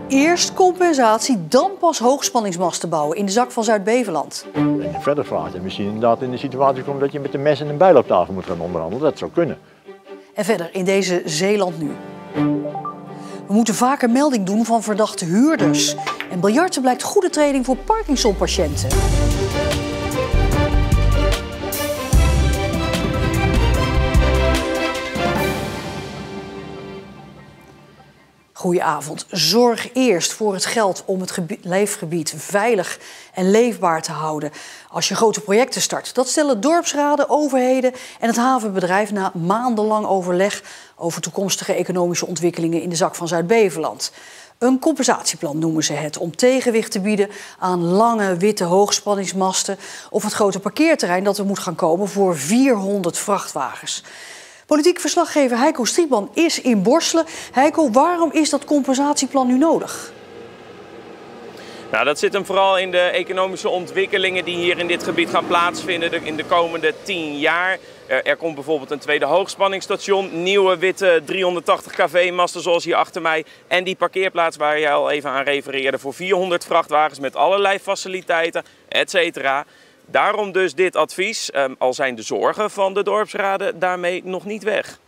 Eerst compensatie, dan pas hoogspanningsmasten bouwen in de zak van Zuid-Beveland. En verder vraagt je misschien inderdaad in de situatie komt dat je met een mes en een bijl op tafel moet gaan onderhandelen. Dat zou kunnen. En verder in deze Zeeland nu. We moeten vaker melding doen van verdachte huurders. En biljarten blijkt goede training voor Parkinson-patiënten. Goedenavond. Zorg eerst voor het geld om het leefgebied veilig en leefbaar te houden als je grote projecten start. Dat stellen dorpsraden, overheden en het havenbedrijf na maandenlang overleg over toekomstige economische ontwikkelingen in de zak van Zuid-Beveland. Een compensatieplan noemen ze het, om tegenwicht te bieden aan lange witte hoogspanningsmasten of het grote parkeerterrein dat er moet gaan komen voor 400 vrachtwagens. Politiek verslaggever Heiko Strietman is in Borselen. Heiko, waarom is dat compensatieplan nu nodig? Nou, dat zit hem vooral in de economische ontwikkelingen die hier in dit gebied gaan plaatsvinden in de komende 10 jaar. Er komt bijvoorbeeld een tweede hoogspanningsstation, nieuwe witte 380 kV-masten zoals hier achter mij. En die parkeerplaats waar je al even aan refereerde voor 400 vrachtwagens met allerlei faciliteiten, etc. Daarom dus dit advies, al zijn de zorgen van de dorpsraden daarmee nog niet weg.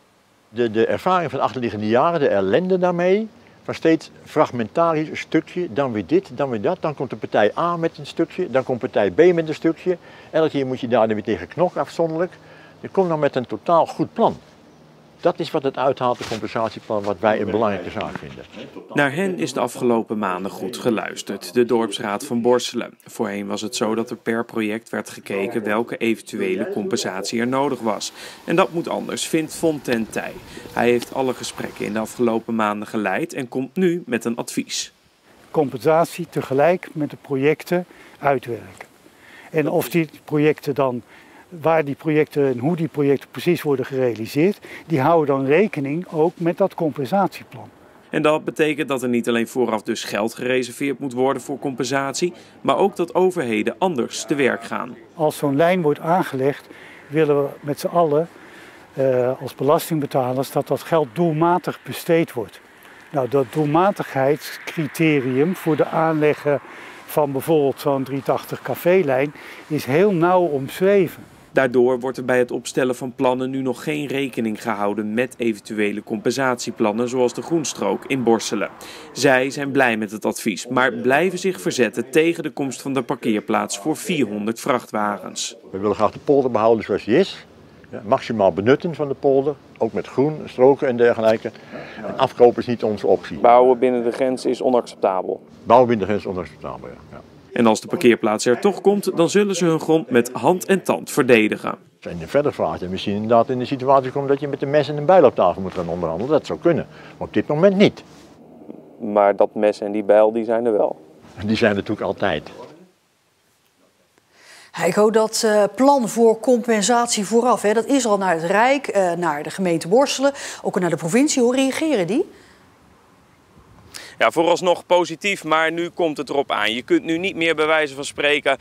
De ervaring van de achterliggende jaren, de ellende daarmee, van steeds fragmentarisch een stukje, dan weer dit, dan weer dat. Dan komt de partij A met een stukje, dan komt partij B met een stukje. Elke keer moet je daar weer tegen knokken afzonderlijk. Je komt dan met een totaal goed plan. Dat is wat het uithaalt, het compensatieplan, wat wij een belangrijke zaak vinden. Naar hen is de afgelopen maanden goed geluisterd, de dorpsraad van Borselen. Voorheen was het zo dat er per project werd gekeken welke eventuele compensatie er nodig was. En dat moet anders, vindt Von ten Tij. Hij heeft alle gesprekken in de afgelopen maanden geleid en komt nu met een advies. Compensatie tegelijk met de projecten uitwerken. En of die projecten dan, waar die projecten en hoe die projecten precies worden gerealiseerd, die houden dan rekening ook met dat compensatieplan. En dat betekent dat er niet alleen vooraf dus geld gereserveerd moet worden voor compensatie, maar ook dat overheden anders te werk gaan. Als zo'n lijn wordt aangelegd, willen we met z'n allen als belastingbetalers dat dat geld doelmatig besteed wordt. Nou, dat doelmatigheidscriterium voor de aanleggen van bijvoorbeeld zo'n 380 kV-lijn is heel nauw omschreven. Daardoor wordt er bij het opstellen van plannen nu nog geen rekening gehouden met eventuele compensatieplannen zoals de Groenstrook in Borselen. Zij zijn blij met het advies, maar blijven zich verzetten tegen de komst van de parkeerplaats voor 400 vrachtwagens. We willen graag de polder behouden zoals die is. Ja, maximaal benutten van de polder, ook met groen, stroken en dergelijke. En afkopen is niet onze optie. Bouwen binnen de grens is onacceptabel. Bouwen binnen de grens is onacceptabel, ja. En als de parkeerplaats er toch komt, dan zullen ze hun grond met hand en tand verdedigen. En verder vraagt je misschien inderdaad in de situatie komt dat je met een mes en een bijl op tafel moet gaan onderhandelen. Dat zou kunnen, maar op dit moment niet. Maar dat mes en die bijl, die zijn er wel. Die zijn er natuurlijk altijd. Heiko, dat plan voor compensatie vooraf, dat is al naar het Rijk, naar de gemeente Borselen, ook naar de provincie. Hoe reageren die? Ja, vooralsnog positief, maar nu komt het erop aan. Je kunt nu niet meer bij wijze van spreken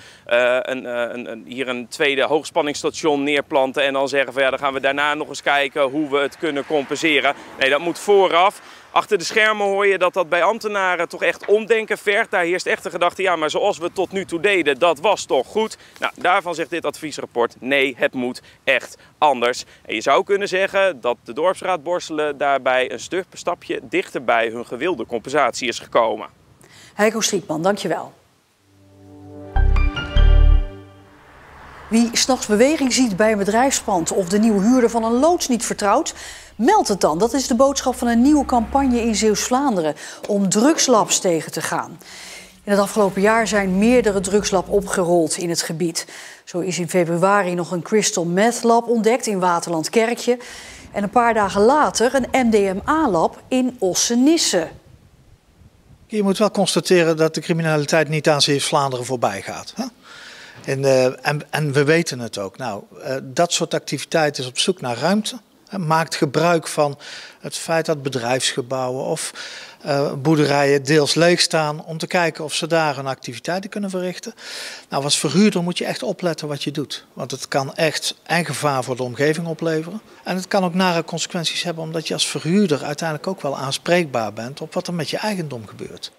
hier een tweede hoogspanningsstation neerplanten en dan zeggen van ja, dan gaan we daarna nog eens kijken hoe we het kunnen compenseren. Nee, dat moet vooraf. Achter de schermen hoor je dat dat bij ambtenaren toch echt omdenken vergt. Daar heerst echt de gedachte, ja, maar zoals we het tot nu toe deden, dat was toch goed? Nou, daarvan zegt dit adviesrapport, nee, het moet echt anders. En je zou kunnen zeggen dat de dorpsraad Borselen daarbij een stapje dichter bij hun gewilde compensatie is gekomen. Heiko Strietman, dankjewel. Wie 's nachts beweging ziet bij een bedrijfspand of de nieuwe huurder van een loods niet vertrouwt, meld het dan. Dat is de boodschap van een nieuwe campagne in Zeeuws-Vlaanderen om drugslabs tegen te gaan. In het afgelopen jaar zijn meerdere drugslabs opgerold in het gebied. Zo is in februari nog een crystal meth lab ontdekt in Waterland-Kerkje. En een paar dagen later een MDMA-lab in Ossenisse. Je moet wel constateren dat de criminaliteit niet aan Zeeuws-Vlaanderen voorbij gaat. Hè? En we weten het ook. Nou, dat soort activiteit is op zoek naar ruimte. Maakt gebruik van het feit dat bedrijfsgebouwen of boerderijen deels leeg staan om te kijken of ze daar hun activiteiten kunnen verrichten. Nou, als verhuurder moet je echt opletten wat je doet. Want het kan echt en gevaar voor de omgeving opleveren. En het kan ook nare consequenties hebben omdat je als verhuurder uiteindelijk ook wel aanspreekbaar bent op wat er met je eigendom gebeurt.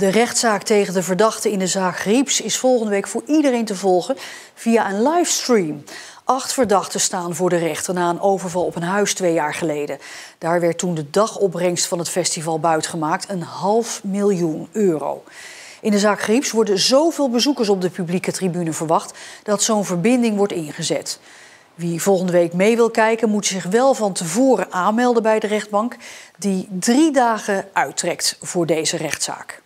De rechtszaak tegen de verdachte in de zaak Grieps is volgende week voor iedereen te volgen via een livestream. 8 verdachten staan voor de rechter na een overval op een huis 2 jaar geleden. Daar werd toen de dagopbrengst van het festival buitgemaakt, €500.000. In de zaak Grieps worden zoveel bezoekers op de publieke tribune verwacht dat zo'n verbinding wordt ingezet. Wie volgende week mee wil kijken, moet zich wel van tevoren aanmelden bij de rechtbank, die 3 dagen uittrekt voor deze rechtszaak.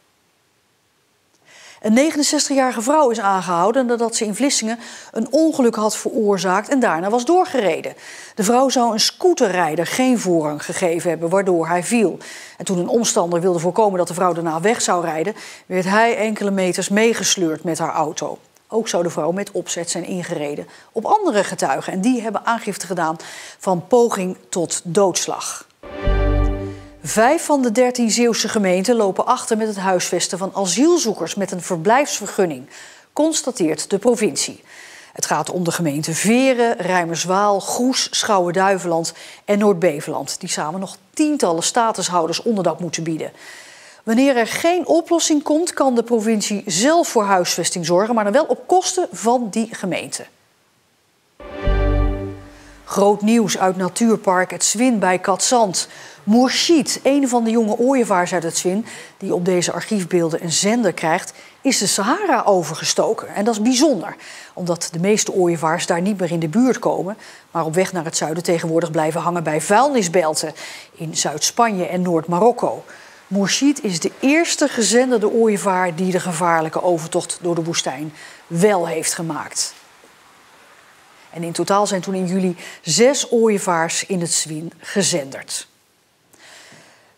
Een 69-jarige vrouw is aangehouden nadat ze in Vlissingen een ongeluk had veroorzaakt en daarna was doorgereden. De vrouw zou een scooterrijder geen voorrang gegeven hebben, waardoor hij viel. En toen een omstander wilde voorkomen dat de vrouw daarna weg zou rijden, werd hij enkele meters meegesleurd met haar auto. Ook zou de vrouw met opzet zijn ingereden op andere getuigen. En die hebben aangifte gedaan van poging tot doodslag. 5 van de 13 Zeeuwse gemeenten lopen achter met het huisvesten van asielzoekers met een verblijfsvergunning, constateert de provincie. Het gaat om de gemeenten Veren, Rijmerswaal, Goes, Schouwen-Duiveland en Noord-Beveland, die samen nog tientallen statushouders onderdak moeten bieden. Wanneer er geen oplossing komt, kan de provincie zelf voor huisvesting zorgen, maar dan wel op kosten van die gemeente. Groot nieuws uit natuurpark Het Zwin bij Katzand. Moershid, een van de jonge ooievaars uit het Zwin, die op deze archiefbeelden een zender krijgt, is de Sahara overgestoken. En dat is bijzonder, omdat de meeste ooievaars daar niet meer in de buurt komen, maar op weg naar het zuiden tegenwoordig blijven hangen bij vuilnisbelten in Zuid-Spanje en Noord-Marokko. Moershid is de eerste gezenderde ooievaar die de gevaarlijke overtocht door de woestijn wel heeft gemaakt. En in totaal zijn toen in juli 6 ooievaars in het Zwin gezenderd.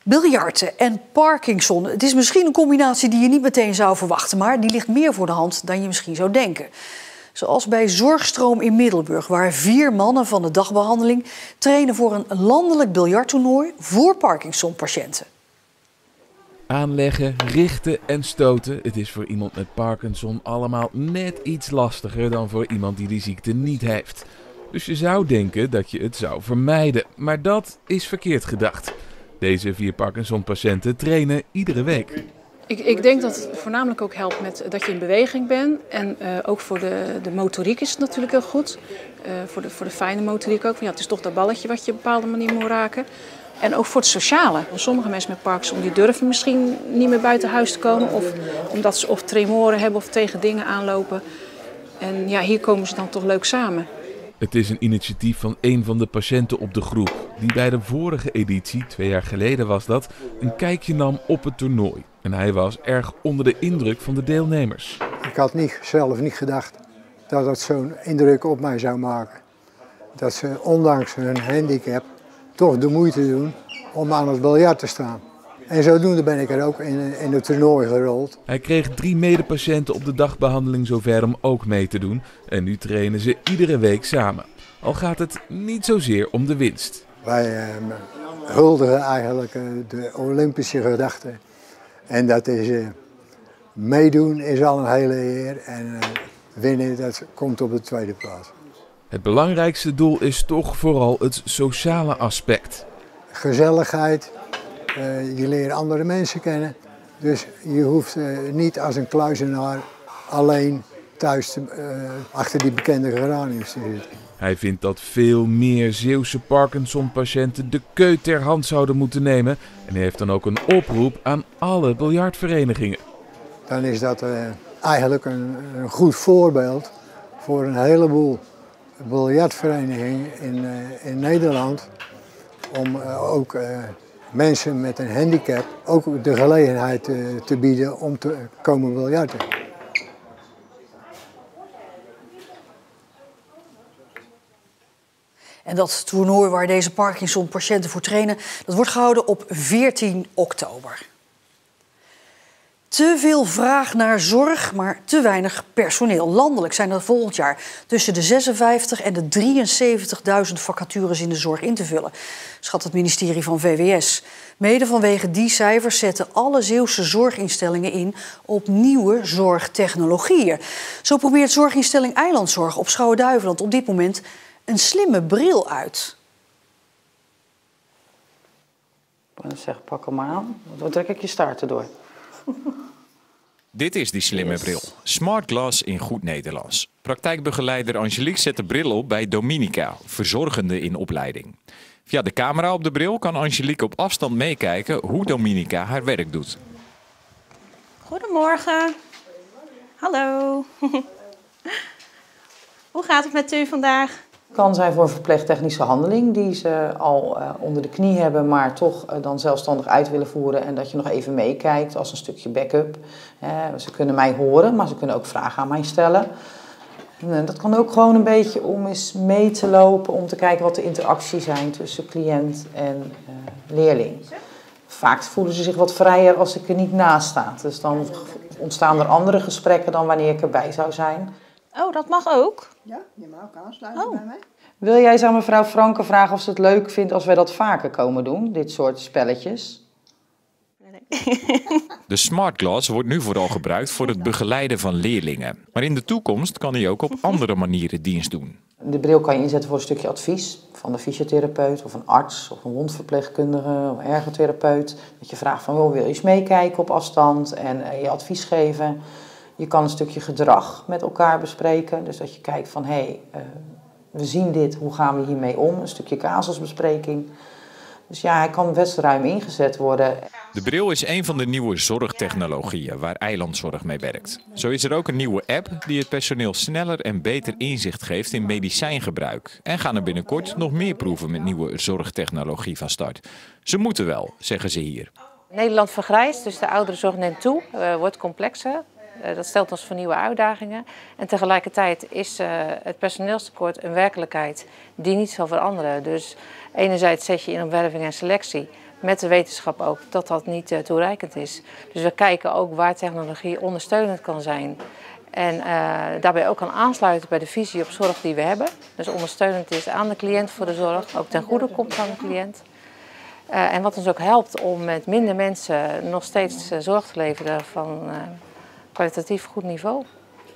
Biljarten en Parkinson. Het is misschien een combinatie die je niet meteen zou verwachten, maar die ligt meer voor de hand dan je misschien zou denken. Zoals bij Zorgstroom in Middelburg, waar 4 mannen van de dagbehandeling trainen voor een landelijk biljarttoernooi voor Parkinson-patiënten. Aanleggen, richten en stoten. Het is voor iemand met Parkinson allemaal net iets lastiger dan voor iemand die ziekte niet heeft. Dus je zou denken dat je het zou vermijden. Maar dat is verkeerd gedacht. Deze 4 Parkinson-patiënten trainen iedere week. Ik denk dat het voornamelijk ook helpt met dat je in beweging bent. En ook voor de motoriek is het natuurlijk heel goed. Voor de fijne motoriek ook. Ja, het is toch dat balletje wat je op een bepaalde manier moet raken. En ook voor het sociale. Sommige mensen met Parkinson die durven misschien niet meer buiten huis te komen. Of omdat ze of tremoren hebben of tegen dingen aanlopen. En ja, hier komen ze dan toch leuk samen. Het is een initiatief van een van de patiënten op de groep, die bij de vorige editie, 2 jaar geleden was dat, een kijkje nam op het toernooi. En hij was erg onder de indruk van de deelnemers. Ik had zelf niet gedacht dat het zo'n indruk op mij zou maken. Dat ze ondanks hun handicap toch de moeite doen om aan het biljart te staan. En zodoende ben ik er ook in het toernooi gerold. Hij kreeg 3 medepatiënten op de dagbehandeling zover om ook mee te doen. En nu trainen ze iedere week samen. Al gaat het niet zozeer om de winst. Wij huldigen eigenlijk de Olympische gedachte. En dat is meedoen is al een hele eer. En winnen, dat komt op de tweede plaats. Het belangrijkste doel is toch vooral het sociale aspect. Gezelligheid. Je leert andere mensen kennen, dus je hoeft niet als een kluizenaar alleen thuis achter die bekende geraniums te zitten. Hij vindt dat veel meer Zeeuwse Parkinson-patiënten de keu ter hand zouden moeten nemen en hij heeft dan ook een oproep aan alle biljartverenigingen. Dan is dat eigenlijk een goed voorbeeld voor een heleboel biljartverenigingen in Nederland om ook mensen met een handicap ook de gelegenheid te bieden om te komen biljarten. En dat toernooi waar deze Parkinson-patiënten voor trainen, dat wordt gehouden op 14 oktober. Te veel vraag naar zorg, maar te weinig personeel. Landelijk zijn er volgend jaar tussen de 56 en de 73.000 vacatures in de zorg in te vullen, schat het ministerie van VWS. Mede vanwege die cijfers zetten alle Zeeuwse zorginstellingen in op nieuwe zorgtechnologieën. Zo probeert zorginstelling Eilandzorg op Schouwen-Duiveland op dit moment een slimme bril uit. Ik zeg, pak hem maar aan, dan trek ik je staart erdoor. Dit is die slimme bril. Smart Glass in goed Nederlands. Praktijkbegeleider Angelique zet de bril op bij Dominica, verzorgende in opleiding. Via de camera op de bril kan Angelique op afstand meekijken hoe Dominica haar werk doet. Goedemorgen. Hallo. Hoe gaat het met u vandaag? Het kan zijn voor een verpleegtechnische handeling die ze al onder de knie hebben, maar toch dan zelfstandig uit willen voeren en dat je nog even meekijkt als een stukje backup. Ze kunnen mij horen, maar ze kunnen ook vragen aan mij stellen. En dat kan ook gewoon een beetje om eens mee te lopen, om te kijken wat de interacties zijn tussen cliënt en leerling. Vaak voelen ze zich wat vrijer als ik er niet naast sta. Dus dan ontstaan er andere gesprekken dan wanneer ik erbij zou zijn. Oh, dat mag ook? Ja, je mag ook aansluiten bij mij. Wil jij eens aan mevrouw Franke vragen of ze het leuk vindt als wij dat vaker komen doen, dit soort spelletjes? De Smart Glass wordt nu vooral gebruikt voor het begeleiden van leerlingen. Maar in de toekomst kan hij ook op andere manieren dienst doen. De bril kan je inzetten voor een stukje advies van de fysiotherapeut of een arts of een wondverpleegkundige of een ergotherapeut. Dat je vraagt van wil je eens meekijken op afstand en je advies geven. Je kan een stukje gedrag met elkaar bespreken. Dus dat je kijkt van we zien dit, hoe gaan we hiermee om? Een stukje casusbespreking. Dus ja, hij kan best ruim ingezet worden. De bril is een van de nieuwe zorgtechnologieën waar Eilandzorg mee werkt. Zo is er ook een nieuwe app die het personeel sneller en beter inzicht geeft in medicijngebruik. En gaan er binnenkort nog meer proeven met nieuwe zorgtechnologie van start. Ze moeten wel, zeggen ze hier. Nederland vergrijst, dus de ouderenzorg neemt toe, wordt complexer. Dat stelt ons voor nieuwe uitdagingen. En tegelijkertijd is het personeelstekort een werkelijkheid die niet zal veranderen. Dus enerzijds zet je in op werving en selectie, met de wetenschap ook dat dat niet toereikend is. Dus we kijken ook waar technologie ondersteunend kan zijn. En daarbij ook kan aansluiten bij de visie op zorg die we hebben. Dus ondersteunend is aan de cliënt voor de zorg, ook ten goede komt aan de cliënt. En wat ons ook helpt om met minder mensen nog steeds zorg te leveren van kwalitatief goed niveau.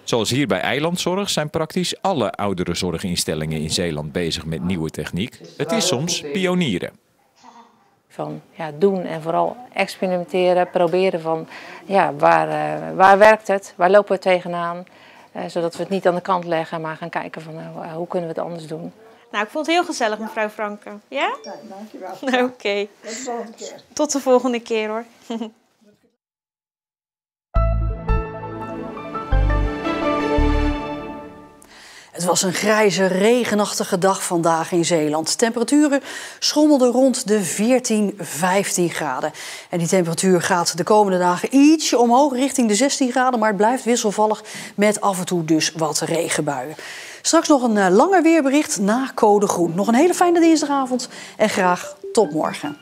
Zoals hier bij Eilandzorg zijn praktisch alle ouderenzorginstellingen in Zeeland bezig met nieuwe techniek. Het is soms pionieren. Van doen en vooral experimenteren, proberen van waar werkt het, waar lopen we tegenaan. Zodat we het niet aan de kant leggen, maar gaan kijken van hoe kunnen we het anders doen. Nou, ik vond het heel gezellig, mevrouw Franke. Ja? Ja, dankjewel. Oké. Tot de volgende keer. Tot de volgende keer hoor. Het was een grijze, regenachtige dag vandaag in Zeeland. Temperaturen schommelden rond de 14, 15 graden. En die temperatuur gaat de komende dagen ietsje omhoog richting de 16 graden... maar het blijft wisselvallig met af en toe dus wat regenbuien. Straks nog een langer weerbericht na code groen. Nog een hele fijne dinsdagavond en graag tot morgen.